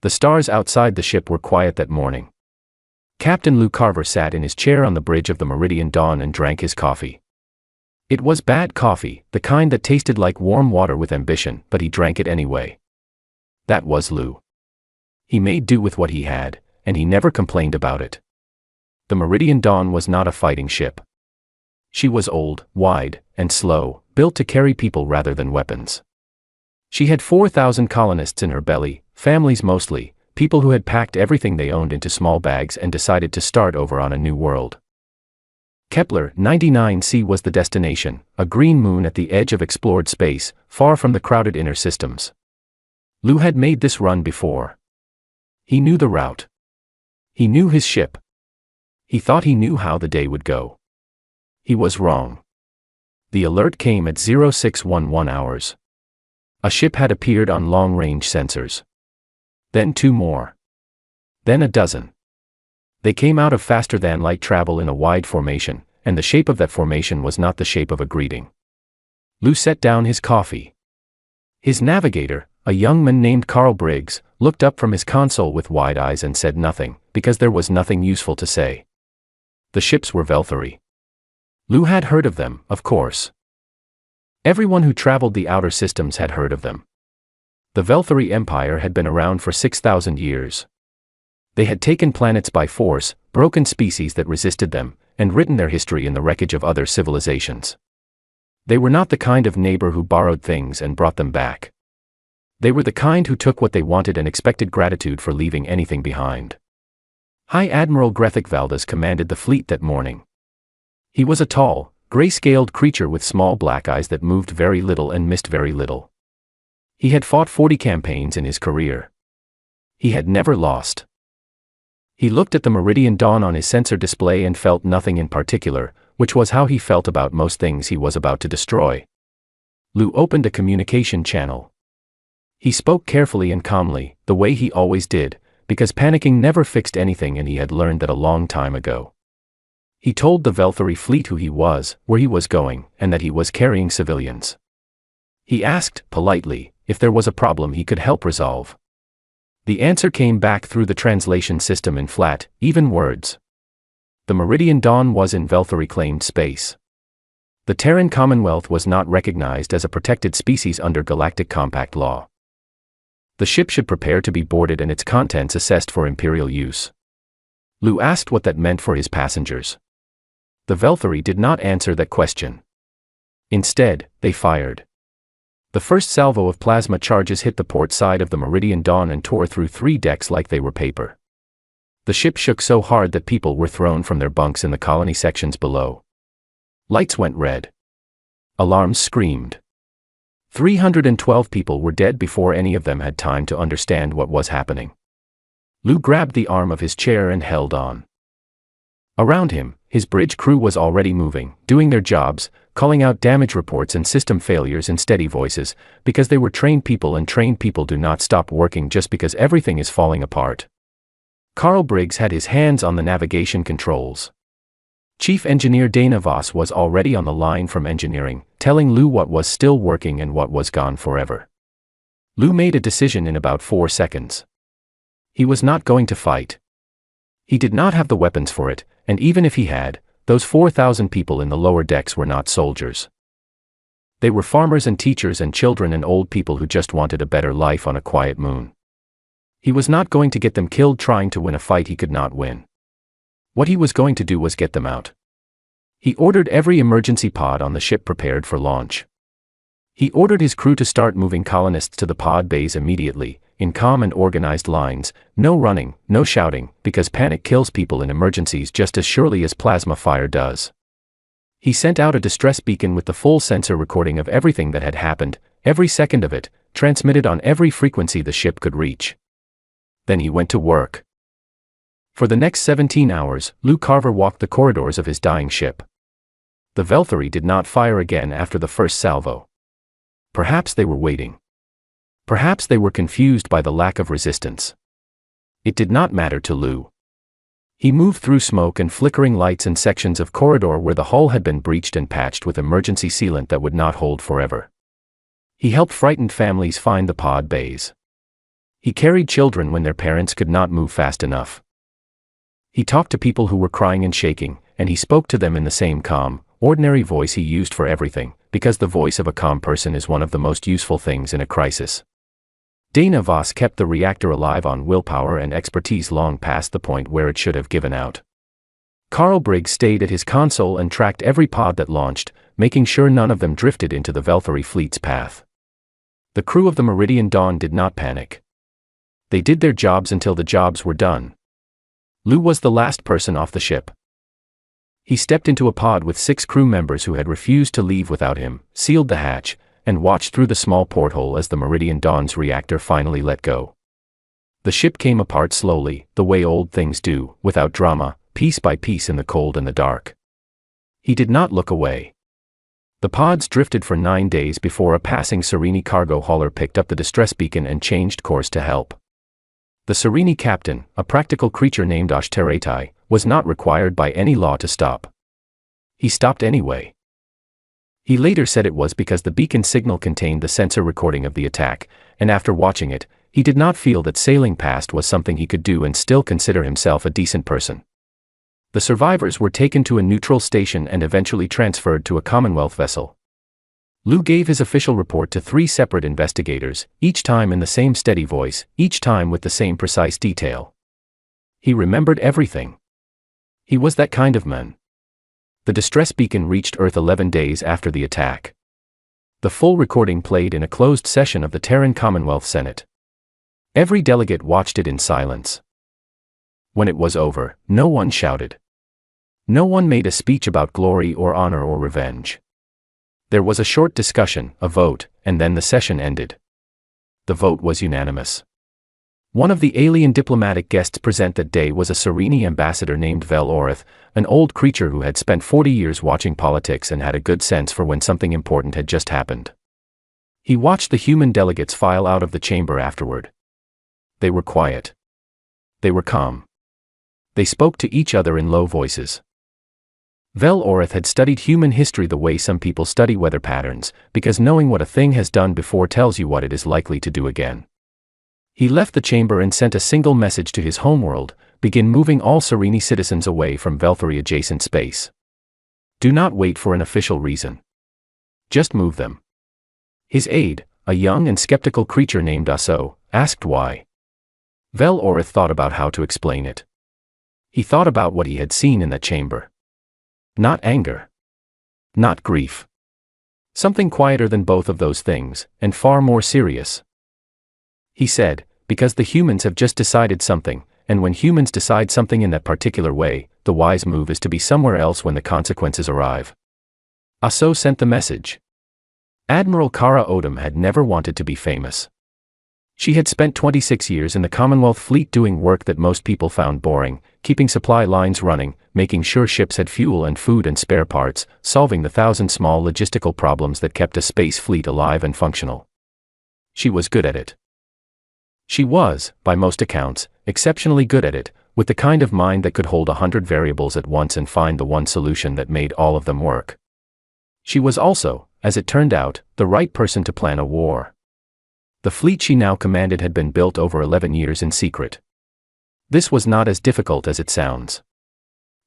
The stars outside the ship were quiet that morning. Captain Lou Carver sat in his chair on the bridge of the Meridian Dawn and drank his coffee. It was bad coffee, the kind that tasted like warm water with ambition, but he drank it anyway. That was Lou. He made do with what he had, and he never complained about it. The Meridian Dawn was not a fighting ship. She was old, wide, and slow, built to carry people rather than weapons. She had 4,000 colonists in her belly, families mostly, people who had packed everything they owned into small bags and decided to start over on a new world. Kepler 99c was the destination, a green moon at the edge of explored space, far from the crowded inner systems. Lou had made this run before. He knew the route. He knew his ship. He thought he knew how the day would go. He was wrong. The alert came at 0611 hours. A ship had appeared on long-range sensors. Then 2 more. Then a dozen. They came out of faster-than-light travel in a wide formation, and the shape of that formation was not the shape of a greeting. Lou set down his coffee. His navigator, a young man named Carl Briggs, looked up from his console with wide eyes and said nothing, because there was nothing useful to say. The ships were Velthari. Lou had heard of them, of course. Everyone who traveled the outer systems had heard of them. The Velthari Empire had been around for 6,000 years. They had taken planets by force, broken species that resisted them, and written their history in the wreckage of other civilizations. They were not the kind of neighbor who borrowed things and brought them back. They were the kind who took what they wanted and expected gratitude for leaving anything behind. High Admiral Grethik Valdez commanded the fleet that morning. He was a tall, gray-scaled creature with small black eyes that moved very little and missed very little. He had fought 40 campaigns in his career. He had never lost. He looked at the Meridian Dawn on his sensor display and felt nothing in particular, which was how he felt about most things he was about to destroy. Lou opened a communication channel. He spoke carefully and calmly, the way he always did, because panicking never fixed anything and he had learned that a long time ago. He told the Velthari fleet who he was, where he was going, and that he was carrying civilians. He asked, politely, if there was a problem he could help resolve. The answer came back through the translation system in flat, even words. The Meridian Dawn was in Velthari-claimed space. The Terran Commonwealth was not recognized as a protected species under Galactic Compact law. The ship should prepare to be boarded and its contents assessed for Imperial use. Lou asked what that meant for his passengers. The Velthari did not answer that question. Instead, they fired. The first salvo of plasma charges hit the port side of the Meridian Dawn and tore through 3 decks like they were paper. The ship shook so hard that people were thrown from their bunks in the colony sections below. Lights went red. Alarms screamed. 312 people were dead before any of them had time to understand what was happening. Lou grabbed the arm of his chair and held on. Around him, his bridge crew was already moving, doing their jobs, calling out damage reports and system failures in steady voices, because they were trained people and trained people do not stop working just because everything is falling apart. Carl Briggs had his hands on the navigation controls. Chief Engineer Dana Voss was already on the line from engineering, telling Lou what was still working and what was gone forever. Lou made a decision in about 4 seconds. He was not going to fight. He did not have the weapons for it, and even if he had, those 4,000 people in the lower decks were not soldiers. They were farmers and teachers and children and old people who just wanted a better life on a quiet moon. He was not going to get them killed trying to win a fight he could not win. What he was going to do was get them out. He ordered every emergency pod on the ship prepared for launch. He ordered his crew to start moving colonists to the pod bays immediately, in calm and organized lines, no running, no shouting, because panic kills people in emergencies just as surely as plasma fire does. He sent out a distress beacon with the full sensor recording of everything that had happened, every second of it, transmitted on every frequency the ship could reach. Then he went to work. For the next 17 hours, Lou Carver walked the corridors of his dying ship. The Velthari did not fire again after the first salvo. Perhaps they were waiting. Perhaps they were confused by the lack of resistance. It did not matter to Lou. He moved through smoke and flickering lights and sections of corridor where the hull had been breached and patched with emergency sealant that would not hold forever. He helped frightened families find the pod bays. He carried children when their parents could not move fast enough. He talked to people who were crying and shaking, and he spoke to them in the same calm, ordinary voice he used for everything, because the voice of a calm person is one of the most useful things in a crisis. Dana Voss kept the reactor alive on willpower and expertise long past the point where it should have given out. Carl Briggs stayed at his console and tracked every pod that launched, making sure none of them drifted into the Velthari fleet's path. The crew of the Meridian Dawn did not panic. They did their jobs until the jobs were done. Lou was the last person off the ship. He stepped into a pod with 6 crew members who had refused to leave without him, sealed the hatch, and watched through the small porthole as the Meridian Dawn's reactor finally let go. The ship came apart slowly, the way old things do, without drama, piece by piece in the cold and the dark. He did not look away. The pods drifted for 9 days before a passing Serenity cargo hauler picked up the distress beacon and changed course to help. The Serenity captain, a practical creature named Ashteretai, was not required by any law to stop. He stopped anyway. He later said it was because the beacon signal contained the sensor recording of the attack, and after watching it, he did not feel that sailing past was something he could do and still consider himself a decent person. The survivors were taken to a neutral station and eventually transferred to a Commonwealth vessel. Lou gave his official report to 3 separate investigators, each time in the same steady voice, each time with the same precise detail. He remembered everything. He was that kind of man. The distress beacon reached Earth 11 days after the attack. The full recording played in a closed session of the Terran Commonwealth Senate. Every delegate watched it in silence. When it was over, no one shouted. No one made a speech about glory or honor or revenge. There was a short discussion, a vote, and then the session ended. The vote was unanimous. One of the alien diplomatic guests present that day was a Serenity ambassador named Vel Orith, an old creature who had spent 40 years watching politics and had a good sense for when something important had just happened. He watched the human delegates file out of the chamber afterward. They were quiet. They were calm. They spoke to each other in low voices. Vel Orith had studied human history the way some people study weather patterns, because knowing what a thing has done before tells you what it is likely to do again. He left the chamber and sent a single message to his homeworld: begin moving all Serenity citizens away from Velthari adjacent space. Do not wait for an official reason. Just move them. His aide, a young and skeptical creature named Aso, asked why. Vel Orith thought about how to explain it. He thought about what he had seen in that chamber. Not anger. Not grief. Something quieter than both of those things, and far more serious. He said, because the humans have just decided something, and when humans decide something in that particular way, the wise move is to be somewhere else when the consequences arrive. Aso sent the message. Admiral Kara Odom had never wanted to be famous. She had spent 26 years in the Commonwealth Fleet doing work that most people found boring, keeping supply lines running, making sure ships had fuel and food and spare parts, solving the 1,000 small logistical problems that kept a space fleet alive and functional. She was good at it. She was, by most accounts, exceptionally good at it, with the kind of mind that could hold 100 variables at once and find the one solution that made all of them work. She was also, as it turned out, the right person to plan a war. The fleet she now commanded had been built over 11 years in secret. This was not as difficult as it sounds.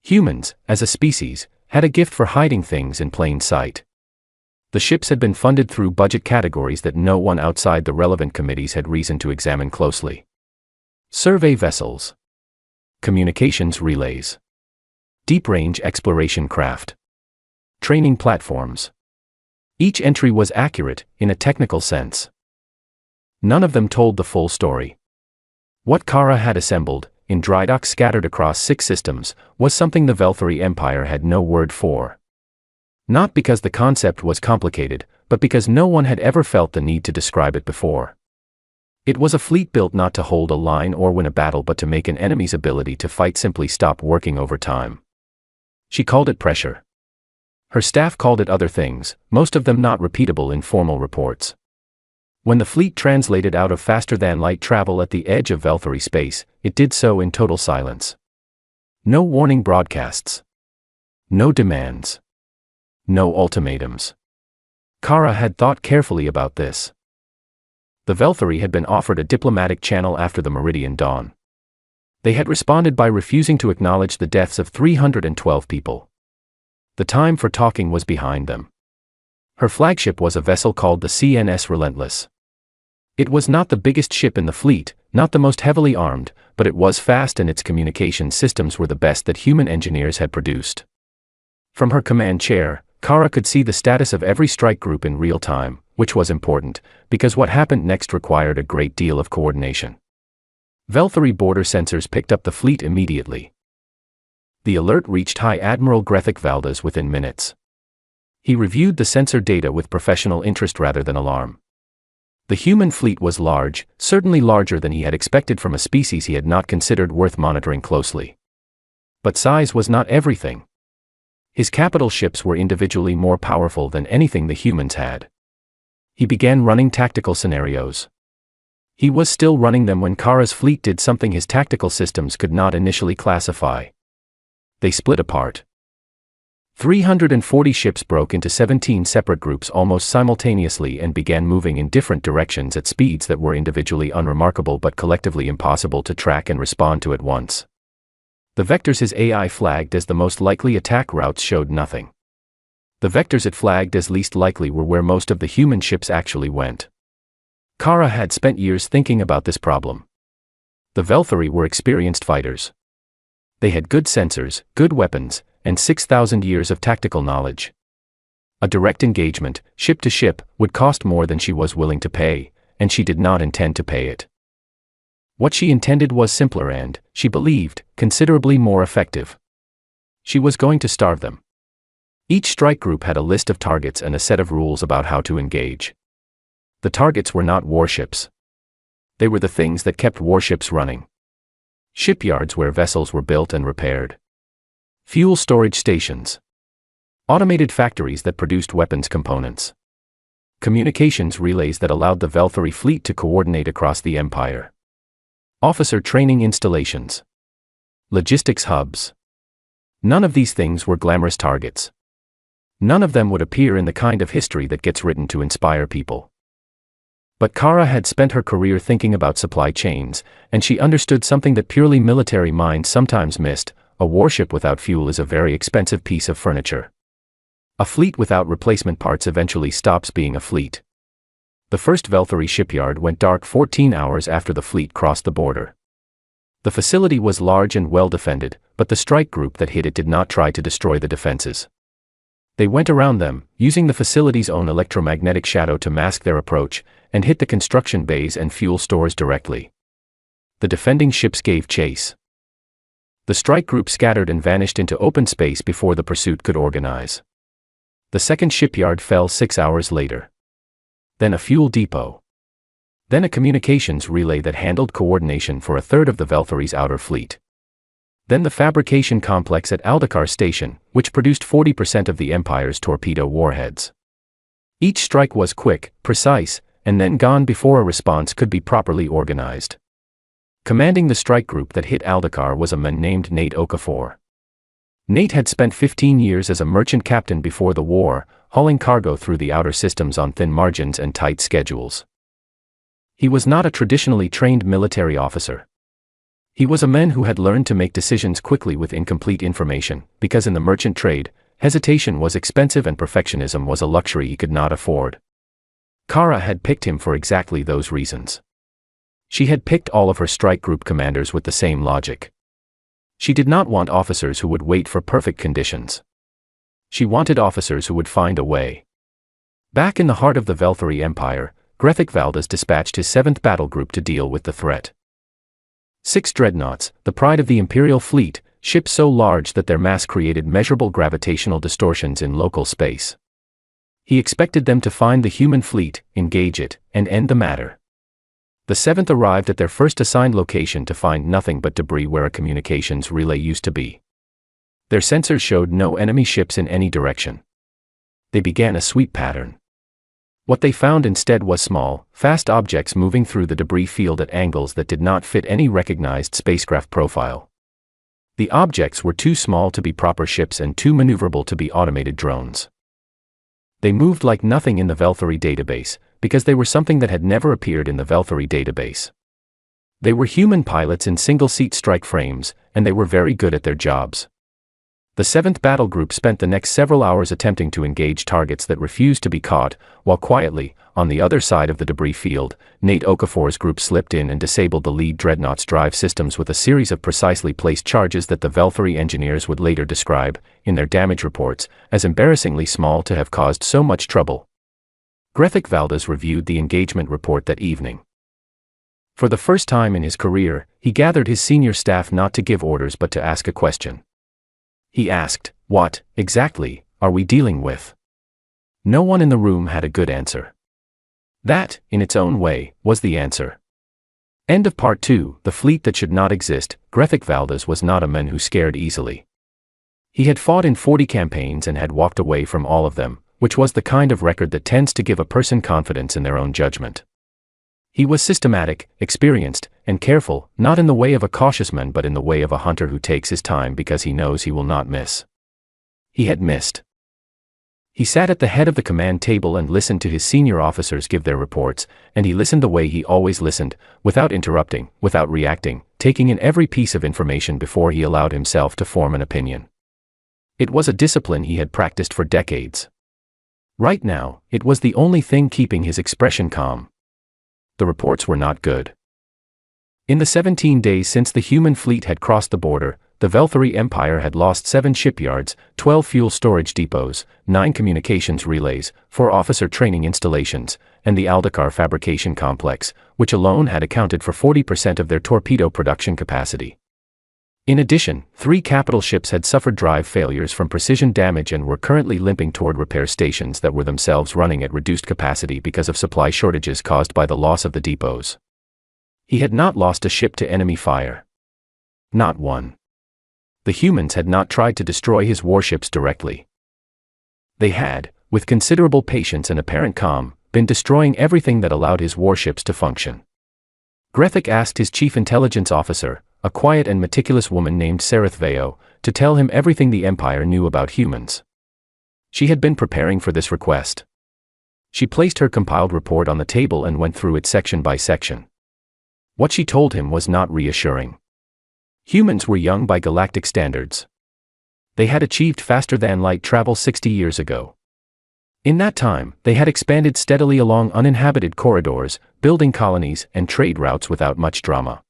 Humans, as a species, had a gift for hiding things in plain sight. The ships had been funded through budget categories that no one outside the relevant committees had reason to examine closely. Survey vessels. Communications relays. Deep-range exploration craft. Training platforms. Each entry was accurate, in a technical sense. None of them told the full story. What Kara had assembled, in dry dock scattered across 6 systems, was something the Velthari Empire had no word for. Not because the concept was complicated, but because no one had ever felt the need to describe it before. It was a fleet built not to hold a line or win a battle but to make an enemy's ability to fight simply stop working over time. She called it pressure. Her staff called it other things, most of them not repeatable in formal reports. When the fleet translated out of faster-than-light travel at the edge of Velthari space, it did so in total silence. No warning broadcasts. No demands. No ultimatums. Kara had thought carefully about this. The Velthari had been offered a diplomatic channel after the Meridian Dawn. They had responded by refusing to acknowledge the deaths of 312 people. The time for talking was behind them. Her flagship was a vessel called the CNS Relentless. It was not the biggest ship in the fleet, not the most heavily armed, but it was fast and its communication systems were the best that human engineers had produced. From her command chair, Kara could see the status of every strike group in real time, which was important, because what happened next required a great deal of coordination. Velthari border sensors picked up the fleet immediately. The alert reached High Admiral Grethik Valdez within minutes. He reviewed the sensor data with professional interest rather than alarm. The human fleet was large, certainly larger than he had expected from a species he had not considered worth monitoring closely. But size was not everything. His capital ships were individually more powerful than anything the humans had. He began running tactical scenarios. He was still running them when Kara's fleet did something his tactical systems could not initially classify. They split apart. 340 ships broke into 17 separate groups almost simultaneously and began moving in different directions at speeds that were individually unremarkable but collectively impossible to track and respond to at once. The vectors his AI flagged as the most likely attack routes showed nothing. The vectors it flagged as least likely were where most of the human ships actually went. Kara had spent years thinking about this problem. The Velthari were experienced fighters. They had good sensors, good weapons, and 6,000 years of tactical knowledge. A direct engagement, ship to ship, would cost more than she was willing to pay, and she did not intend to pay it. What she intended was simpler and, she believed, considerably more effective. She was going to starve them. Each strike group had a list of targets and a set of rules about how to engage. The targets were not warships. They were the things that kept warships running. Shipyards where vessels were built and repaired. Fuel storage stations. Automated factories that produced weapons components. Communications relays that allowed the Velthari fleet to coordinate across the Empire. Officer training installations. Logistics hubs. None of these things were glamorous targets. None of them would appear in the kind of history that gets written to inspire people. But Kara had spent her career thinking about supply chains, and she understood something that purely military minds sometimes missed: a warship without fuel is a very expensive piece of furniture. A fleet without replacement parts eventually stops being a fleet. The first Velthari shipyard went dark 14 hours after the fleet crossed the border. The facility was large and well defended, but the strike group that hit it did not try to destroy the defenses. They went around them, using the facility's own electromagnetic shadow to mask their approach, and hit the construction bays and fuel stores directly. The defending ships gave chase. The strike group scattered and vanished into open space before the pursuit could organize. The second shipyard fell 6 hours later. Then a fuel depot. Then a communications relay that handled coordination for a third of the Velthari's outer fleet. Then the fabrication complex at Aldakar Station, which produced 40% of the Empire's torpedo warheads. Each strike was quick, precise, and then gone before a response could be properly organized. Commanding the strike group that hit Aldakar was a man named Nate Okafor. Nate had spent 15 years as a merchant captain before the war, hauling cargo through the outer systems on thin margins and tight schedules. He was not a traditionally trained military officer. He was a man who had learned to make decisions quickly with incomplete information, because in the merchant trade, hesitation was expensive and perfectionism was a luxury he could not afford. Kara had picked him for exactly those reasons. She had picked all of her strike group commanders with the same logic. She did not want officers who would wait for perfect conditions. She wanted officers who would find a way. Back in the heart of the Velthari Empire, Grethik Valdez dispatched his 7th Battle Group to deal with the threat. 6 dreadnoughts, the pride of the Imperial fleet, ships so large that their mass created measurable gravitational distortions in local space. He expected them to find the human fleet, engage it, and end the matter. The 7th arrived at their first assigned location to find nothing but debris where a communications relay used to be. Their sensors showed no enemy ships in any direction. They began a sweep pattern. What they found instead was small, fast objects moving through the debris field at angles that did not fit any recognized spacecraft profile. The objects were too small to be proper ships and too maneuverable to be automated drones. They moved like nothing in the Velthari database, because they were something that had never appeared in the Velthari database. They were human pilots in single-seat strike frames, and they were very good at their jobs. The 7th Battle Group spent the next several hours attempting to engage targets that refused to be caught, while quietly, on the other side of the debris field, Nate Okafor's group slipped in and disabled the lead dreadnought's drive systems with a series of precisely placed charges that the Velthari engineers would later describe, in their damage reports, as embarrassingly small to have caused so much trouble. Grethik Valdez reviewed the engagement report that evening. For the first time in his career, he gathered his senior staff not to give orders but to ask a question. He asked, "What, exactly, are we dealing with?" No one in the room had a good answer. That, in its own way, was the answer. End of Part 2. The fleet that should not exist. Grethik Valdez was not a man who scared easily. He had fought in 40 campaigns and had walked away from all of them, which was the kind of record that tends to give a person confidence in their own judgment. He was systematic, experienced, and careful, not in the way of a cautious man but in the way of a hunter who takes his time because he knows he will not miss. He had missed. He sat at the head of the command table and listened to his senior officers give their reports, and he listened the way he always listened, without interrupting, without reacting, taking in every piece of information before he allowed himself to form an opinion. It was a discipline he had practiced for decades. Right now, it was the only thing keeping his expression calm. The reports were not good. In the 17 days since the human fleet had crossed the border, the Velthari Empire had lost 7 shipyards, 12 fuel storage depots, 9 communications relays, 4 officer training installations, and the Aldakar fabrication complex, which alone had accounted for 40% of their torpedo production capacity. In addition, 3 capital ships had suffered drive failures from precision damage and were currently limping toward repair stations that were themselves running at reduced capacity because of supply shortages caused by the loss of the depots. He had not lost a ship to enemy fire. Not one. The humans had not tried to destroy his warships directly. They had, with considerable patience and apparent calm, been destroying everything that allowed his warships to function. Grethik asked his chief intelligence officer, a quiet and meticulous woman named Sarith Veo, to tell him everything the Empire knew about humans. She had been preparing for this request. She placed her compiled report on the table and went through it section by section. What she told him was not reassuring. Humans were young by galactic standards. They had achieved faster-than-light travel 60 years ago. In that time, they had expanded steadily along uninhabited corridors, building colonies and trade routes without much drama.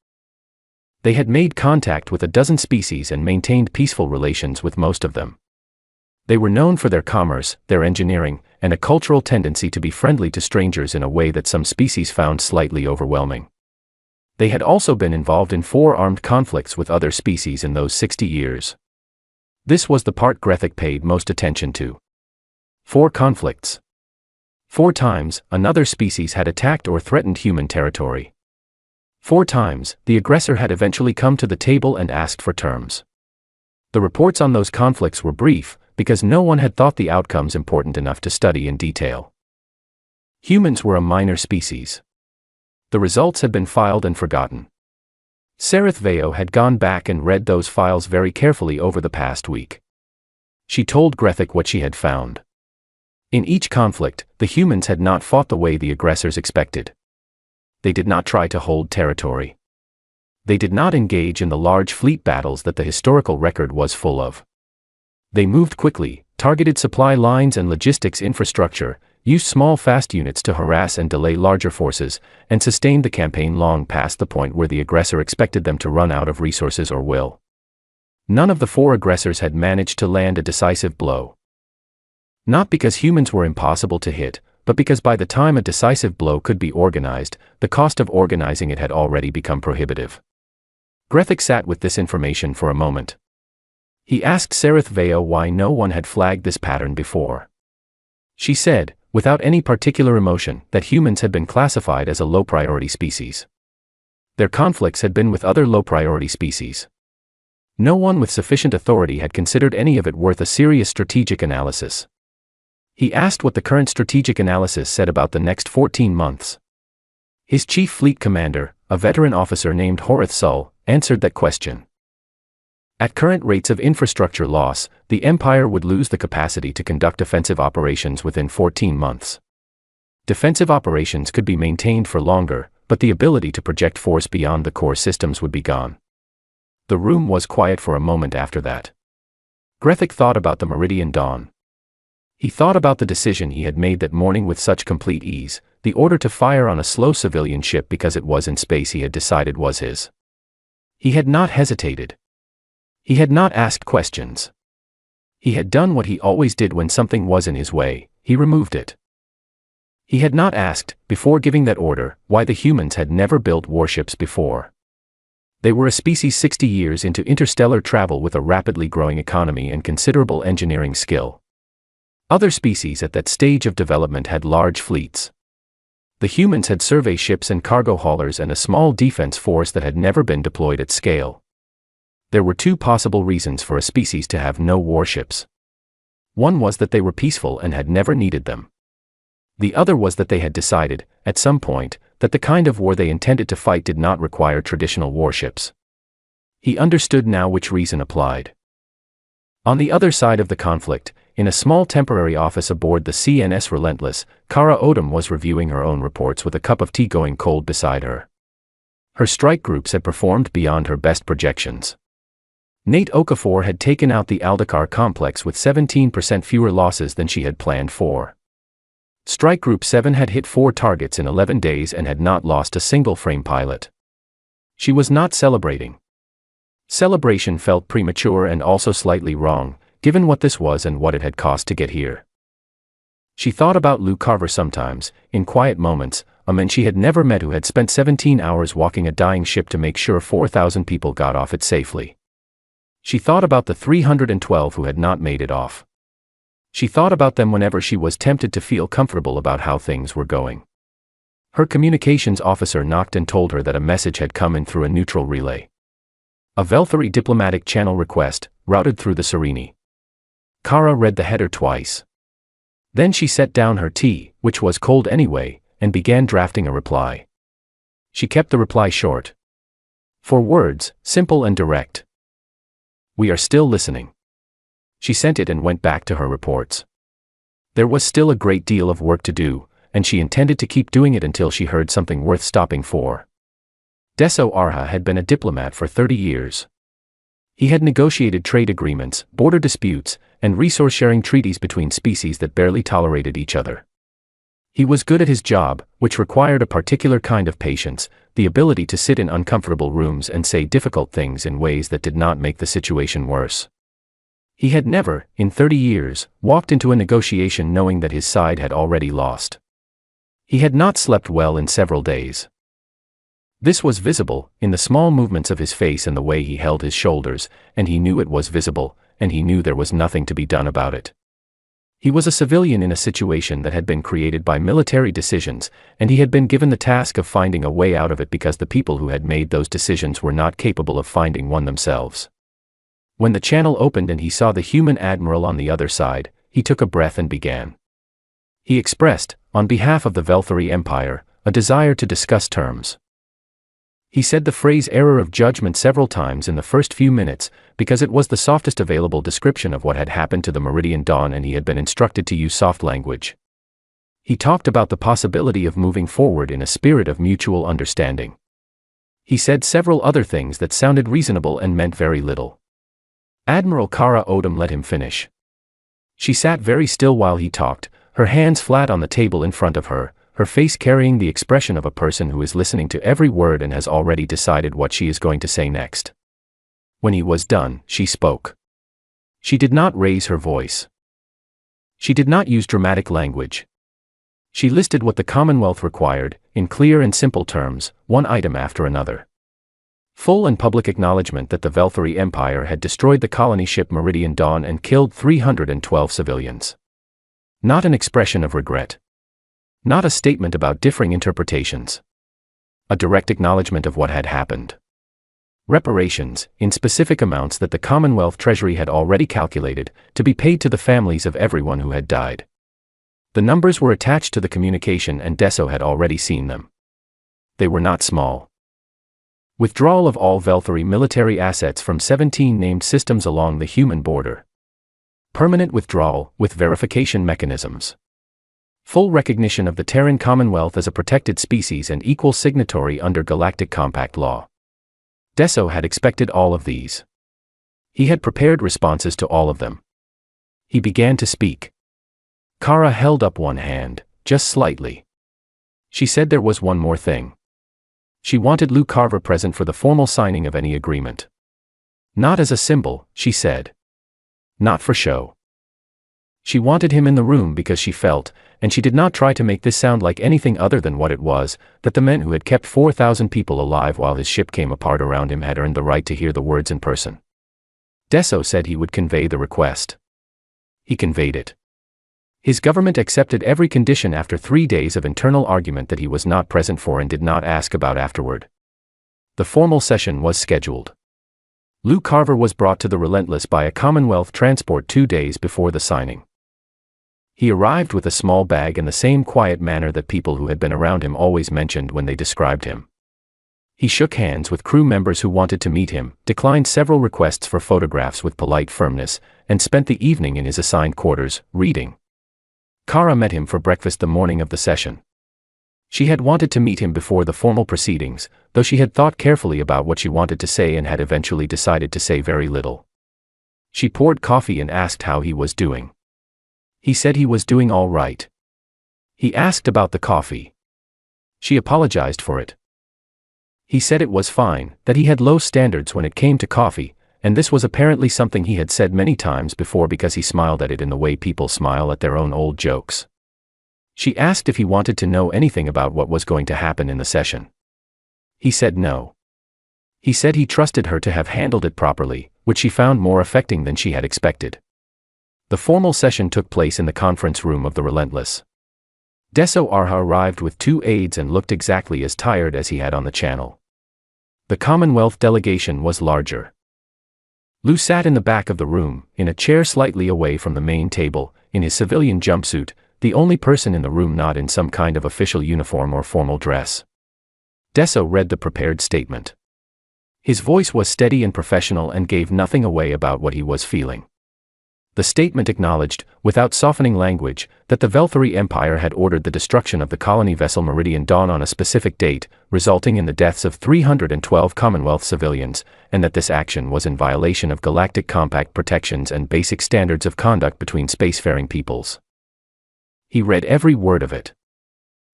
They had made contact with a dozen species and maintained peaceful relations with most of them. They were known for their commerce, their engineering, and a cultural tendency to be friendly to strangers in a way that some species found slightly overwhelming. They had also been involved in 4 armed conflicts with other species in those 60 years. This was the part Grethik paid most attention to. 4 conflicts. 4 times, another species had attacked or threatened human territory. 4 times, the aggressor had eventually come to the table and asked for terms. The reports on those conflicts were brief, because no one had thought the outcomes important enough to study in detail. Humans were a minor species. The results had been filed and forgotten. Sarith Veo had gone back and read those files very carefully over the past week. She told Grethik what she had found. In each conflict, the humans had not fought the way the aggressors expected. They did not try to hold territory. They did not engage in the large fleet battles that the historical record was full of. They moved quickly, targeted supply lines and logistics infrastructure, used small fast units to harass and delay larger forces, and sustained the campaign long past the point where the aggressor expected them to run out of resources or will. None of the 4 aggressors had managed to land a decisive blow. Not because humans were impossible to hit, but because by the time a decisive blow could be organized, the cost of organizing it had already become prohibitive. Grethik sat with this information for a moment. He asked Sarith Veo why no one had flagged this pattern before. She said, without any particular emotion, that humans had been classified as a low-priority species. Their conflicts had been with other low-priority species. No one with sufficient authority had considered any of it worth a serious strategic analysis. He asked what the current strategic analysis said about the next 14 months. His chief fleet commander, a veteran officer named Horath Sull, answered that question. At current rates of infrastructure loss, the Empire would lose the capacity to conduct offensive operations within 14 months. Defensive operations could be maintained for longer, but the ability to project force beyond the core systems would be gone. The room was quiet for a moment after that. Grethik thought about the Meridian Dawn. He thought about the decision he had made that morning with such complete ease, the order to fire on a slow civilian ship because it was in space he had decided was his. He had not hesitated. He had not asked questions. He had done what he always did when something was in his way, he removed it. He had not asked, before giving that order, why the humans had never built warships before. They were a species 60 years into interstellar travel with a rapidly growing economy and considerable engineering skill. Other species at that stage of development had large fleets. The humans had survey ships and cargo haulers and a small defense force that had never been deployed at scale. There were two possible reasons for a species to have no warships. One was that they were peaceful and had never needed them. The other was that they had decided, at some point, that the kind of war they intended to fight did not require traditional warships. He understood now which reason applied. On the other side of the conflict, in a small temporary office aboard the CNS Relentless, Kara Odom was reviewing her own reports with a cup of tea going cold beside her. Her strike groups had performed beyond her best projections. Nate Okafor had taken out the Aldecar complex with 17% fewer losses than she had planned for. Strike Group 7 had hit 4 targets in 11 days and had not lost a single frame pilot. She was not celebrating. Celebration felt premature and also slightly wrong, given what this was and what it had cost to get here. She thought about Lou Carver sometimes, in quiet moments, a man she had never met who had spent 17 hours walking a dying ship to make sure 4,000 people got off it safely. She thought about the 312 who had not made it off. She thought about them whenever she was tempted to feel comfortable about how things were going. Her communications officer knocked and told her that a message had come in through a neutral relay. A Velthari diplomatic channel request, routed through the Serenity. Kara read the header twice. Then she set down her tea, which was cold anyway, and began drafting a reply. She kept the reply short. 4 words, simple and direct. We are still listening. She sent it and went back to her reports. There was still a great deal of work to do, and she intended to keep doing it until she heard something worth stopping for. Deso Arha had been a diplomat for 30 years. He had negotiated trade agreements, border disputes, and resource-sharing treaties between species that barely tolerated each other. He was good at his job, which required a particular kind of patience, the ability to sit in uncomfortable rooms and say difficult things in ways that did not make the situation worse. He had never, in 30 years, walked into a negotiation knowing that his side had already lost. He had not slept well in several days. This was visible, in the small movements of his face and the way he held his shoulders, and he knew it was visible, and he knew there was nothing to be done about it. He was a civilian in a situation that had been created by military decisions, and he had been given the task of finding a way out of it because the people who had made those decisions were not capable of finding one themselves. When the channel opened and he saw the human admiral on the other side, he took a breath and began. He expressed, on behalf of the Velthari Empire, a desire to discuss terms. He said the phrase error of judgment several times in the first few minutes, because it was the softest available description of what had happened to the Meridian Dawn and he had been instructed to use soft language. He talked about the possibility of moving forward in a spirit of mutual understanding. He said several other things that sounded reasonable and meant very little. Admiral Kara Odom let him finish. She sat very still while he talked, her hands flat on the table in front of her, her face carrying the expression of a person who is listening to every word and has already decided what she is going to say next. When he was done, she spoke. She did not raise her voice. She did not use dramatic language. She listed what the Commonwealth required, in clear and simple terms, one item after another. Full and public acknowledgement that the Velthari Empire had destroyed the colony ship Meridian Dawn and killed 312 civilians. Not an expression of regret. Not a statement about differing interpretations. A direct acknowledgement of what had happened. Reparations, in specific amounts that the Commonwealth Treasury had already calculated, to be paid to the families of everyone who had died. The numbers were attached to the communication and Deso had already seen them. They were not small. Withdrawal of all Velthari military assets from 17 named systems along the human border. Permanent withdrawal, with verification mechanisms. Full recognition of the Terran Commonwealth as a protected species and equal signatory under Galactic Compact law. Deso had expected all of these. He had prepared responses to all of them. He began to speak. Kara held up one hand, just slightly. She said there was one more thing. She wanted Lou Carver present for the formal signing of any agreement. Not as a symbol, she said. Not for show. She wanted him in the room because she felt, and she did not try to make this sound like anything other than what it was, that the men who had kept 4,000 people alive while his ship came apart around him had earned the right to hear the words in person. Deso said he would convey the request. He conveyed it. His government accepted every condition after 3 days of internal argument that he was not present for and did not ask about afterward. The formal session was scheduled. Lou Carver was brought to the Relentless by a Commonwealth transport 2 days before the signing. He arrived with a small bag in the same quiet manner that people who had been around him always mentioned when they described him. He shook hands with crew members who wanted to meet him, declined several requests for photographs with polite firmness, and spent the evening in his assigned quarters, reading. Kara met him for breakfast the morning of the session. She had wanted to meet him before the formal proceedings, though she had thought carefully about what she wanted to say and had eventually decided to say very little. She poured coffee and asked how he was doing. He said he was doing all right. He asked about the coffee. She apologized for it. He said it was fine, that he had low standards when it came to coffee, and this was apparently something he had said many times before because he smiled at it in the way people smile at their own old jokes. She asked if he wanted to know anything about what was going to happen in the session. He said no. He said he trusted her to have handled it properly, which she found more affecting than she had expected. The formal session took place in the conference room of the Relentless. Deso Arha arrived with 2 aides and looked exactly as tired as he had on the channel. The Commonwealth delegation was larger. Lou sat in the back of the room, in a chair slightly away from the main table, in his civilian jumpsuit, the only person in the room not in some kind of official uniform or formal dress. Deso read the prepared statement. His voice was steady and professional and gave nothing away about what he was feeling. The statement acknowledged, without softening language, that the Velthari Empire had ordered the destruction of the colony vessel Meridian Dawn on a specific date, resulting in the deaths of 312 Commonwealth civilians, and that this action was in violation of Galactic Compact protections and basic standards of conduct between spacefaring peoples. He read every word of it.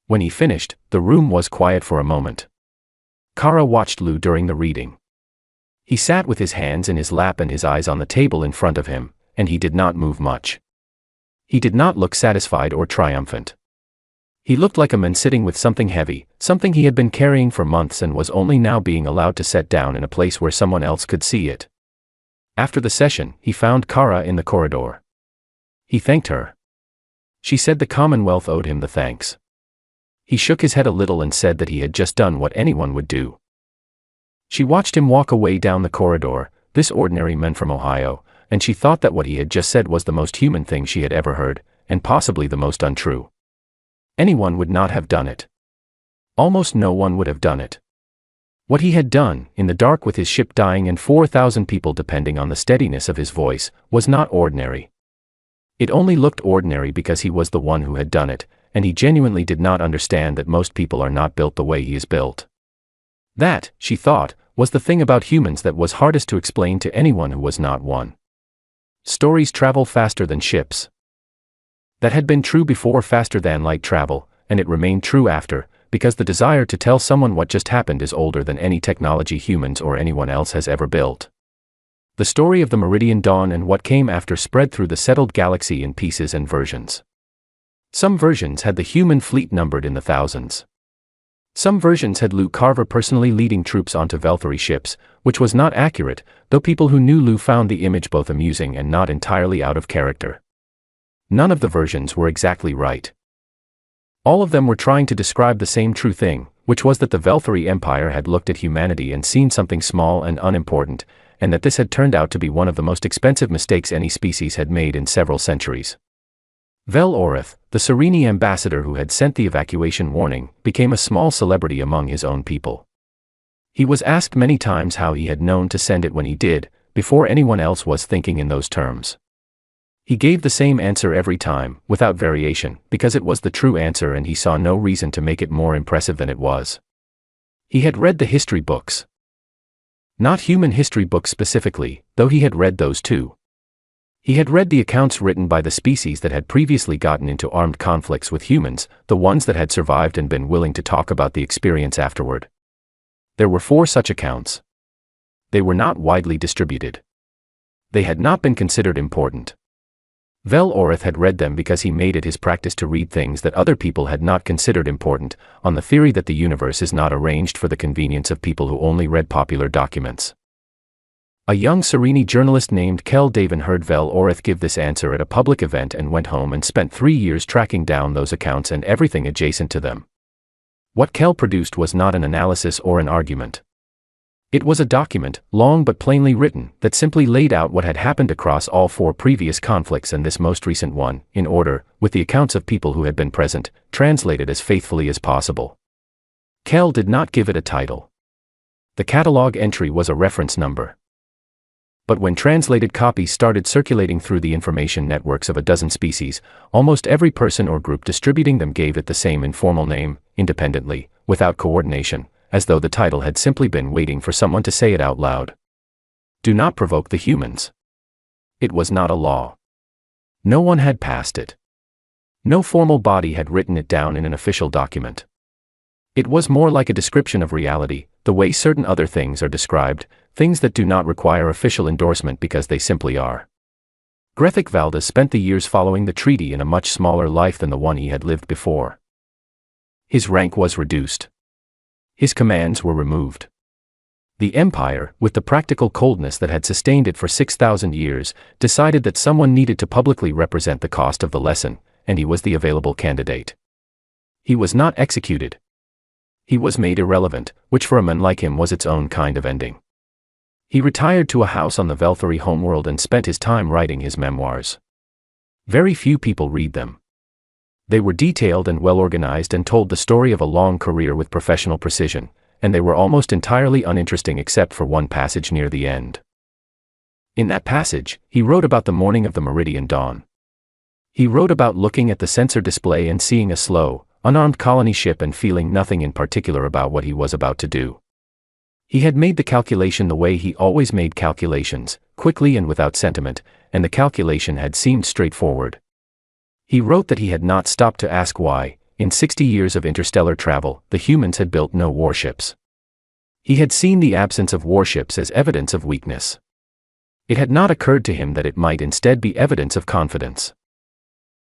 When he finished, the room was quiet for a moment. Kara watched Lou during the reading. He sat with his hands in his lap and his eyes on the table in front of him, and he did not move much. He did not look satisfied or triumphant. He looked like a man sitting with something heavy, something he had been carrying for months and was only now being allowed to set down in a place where someone else could see it. After the session, he found Kara in the corridor. He thanked her. She said the Commonwealth owed him the thanks. He shook his head a little and said that he had just done what anyone would do. She watched him walk away down the corridor, this ordinary man from Ohio, and she thought that what he had just said was the most human thing she had ever heard, and possibly the most untrue. Anyone would not have done it. Almost no one would have done it. What he had done, in the dark with his ship dying and 4,000 people depending on the steadiness of his voice, was not ordinary. It only looked ordinary because he was the one who had done it, and he genuinely did not understand that most people are not built the way he is built. That, she thought, was the thing about humans that was hardest to explain to anyone who was not one. Stories travel faster than ships. That had been true before faster than light travel, and it remained true after, because the desire to tell someone what just happened is older than any technology humans or anyone else has ever built. The story of the Meridian Dawn and what came after spread through the settled galaxy in pieces and versions. Some versions had the human fleet numbered in the thousands. Some versions had Lou Carver personally leading troops onto Velthari ships, which was not accurate, though people who knew Lou found the image both amusing and not entirely out of character. None of the versions were exactly right. All of them were trying to describe the same true thing, which was that the Velthari Empire had looked at humanity and seen something small and unimportant, and that this had turned out to be one of the most expensive mistakes any species had made in several centuries. Vel Orith, the Sereni ambassador who had sent the evacuation warning, became a small celebrity among his own people. He was asked many times how he had known to send it when he did, before anyone else was thinking in those terms. He gave the same answer every time, without variation, because it was the true answer and he saw no reason to make it more impressive than it was. He had read the history books. Not human history books specifically, though he had read those too. He had read the accounts written by the species that had previously gotten into armed conflicts with humans, the ones that had survived and been willing to talk about the experience afterward. There were 4 such accounts. They were not widely distributed. They had not been considered important. Vel Orith had read them because he made it his practice to read things that other people had not considered important, on the theory that the universe is not arranged for the convenience of people who only read popular documents. A young Serini journalist named Kel Davin heard Vel Orith give this answer at a public event and went home and spent 3 years tracking down those accounts and everything adjacent to them. What Kel produced was not an analysis or an argument. It was a document, long but plainly written, that simply laid out what had happened across all 4 previous conflicts and this most recent one, in order, with the accounts of people who had been present, translated as faithfully as possible. Kel did not give it a title. The catalog entry was a reference number. But when translated copies started circulating through the information networks of a dozen species, almost every person or group distributing them gave it the same informal name, independently, without coordination, as though the title had simply been waiting for someone to say it out loud. Do not provoke the humans. It was not a law. No one had passed it. No formal body had written it down in an official document. It was more like a description of reality, the way certain other things are described, things that do not require official endorsement because they simply are. Grethik Valdez spent the years following the treaty in a much smaller life than the one he had lived before. His rank was reduced. His commands were removed. The Empire, with the practical coldness that had sustained it for 6,000 years, decided that someone needed to publicly represent the cost of the lesson, and he was the available candidate. He was not executed. He was made irrelevant, which for a man like him was its own kind of ending. He retired to a house on the Velthari homeworld and spent his time writing his memoirs. Very few people read them. They were detailed and well-organized and told the story of a long career with professional precision, and they were almost entirely uninteresting except for one passage near the end. In that passage, he wrote about the morning of the meridian dawn. He wrote about looking at the sensor display and seeing a slow, unarmed colony ship and feeling nothing in particular about what he was about to do. He had made the calculation the way he always made calculations, quickly and without sentiment, and the calculation had seemed straightforward. He wrote that he had not stopped to ask why, in 60 years of interstellar travel, the humans had built no warships. He had seen the absence of warships as evidence of weakness. It had not occurred to him that it might instead be evidence of confidence.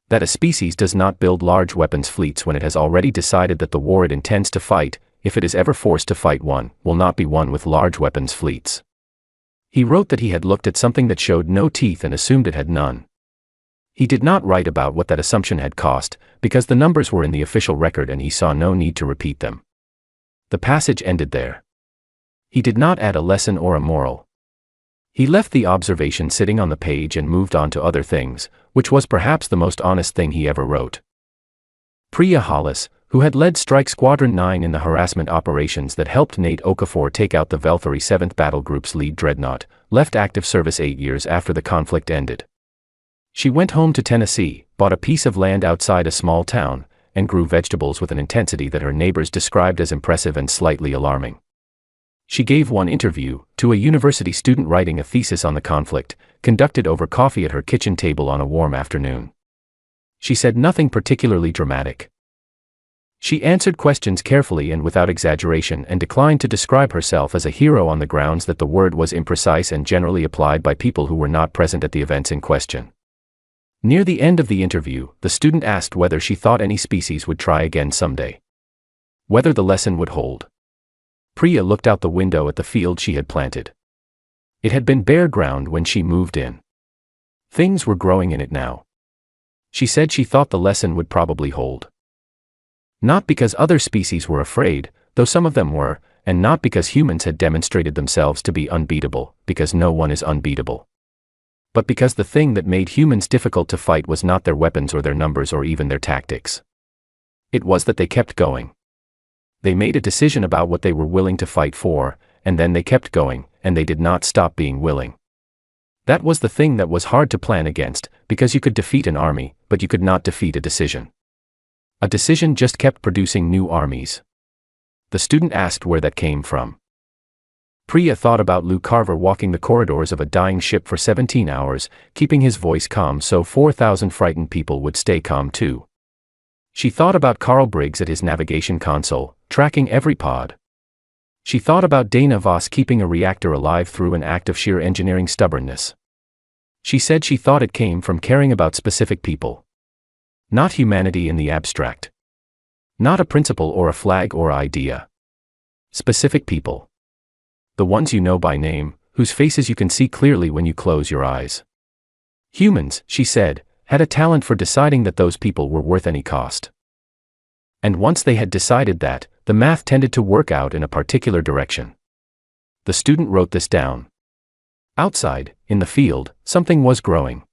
That a species does not build large weapons fleets when it has already decided that the war it intends to fight, if it is ever forced to fight one, will not be one with large weapons fleets. He wrote that he had looked at something that showed no teeth and assumed it had none. He did not write about what that assumption had cost, because the numbers were in the official record and he saw no need to repeat them. The passage ended there. He did not add a lesson or a moral. He left the observation sitting on the page and moved on to other things, which was perhaps the most honest thing he ever wrote. Priya Hollis, who had led Strike Squadron 9 in the harassment operations that helped Nate Okafor take out the Velthari 7th Battle Group's lead dreadnought, left active service 8 years after the conflict ended. She went home to Tennessee, bought a piece of land outside a small town, and grew vegetables with an intensity that her neighbors described as impressive and slightly alarming. She gave one interview, to a university student writing a thesis on the conflict, conducted over coffee at her kitchen table on a warm afternoon. She said nothing particularly dramatic. She answered questions carefully and without exaggeration and declined to describe herself as a hero on the grounds that the word was imprecise and generally applied by people who were not present at the events in question. Near the end of the interview, the student asked whether she thought any species would try again someday. Whether the lesson would hold. Priya looked out the window at the field she had planted. It had been bare ground when she moved in. Things were growing in it now. She said she thought the lesson would probably hold. Not because other species were afraid, though some of them were, and not because humans had demonstrated themselves to be unbeatable, because no one is unbeatable. But because the thing that made humans difficult to fight was not their weapons or their numbers or even their tactics. It was that they kept going. They made a decision about what they were willing to fight for, and then they kept going, and they did not stop being willing. That was the thing that was hard to plan against, because you could defeat an army, but you could not defeat a decision. A decision just kept producing new armies. The student asked where that came from. Priya thought about Lou Carver walking the corridors of a dying ship for 17 hours, keeping his voice calm so 4,000 frightened people would stay calm too. She thought about Carl Briggs at his navigation console, tracking every pod. She thought about Dana Voss keeping a reactor alive through an act of sheer engineering stubbornness. She said she thought it came from caring about specific people. Not humanity in the abstract. Not a principle or a flag or idea. Specific people. The ones you know by name, whose faces you can see clearly when you close your eyes. Humans, she said, had a talent for deciding that those people were worth any cost. And once they had decided that, the math tended to work out in a particular direction. The student wrote this down. Outside, in the field, something was growing.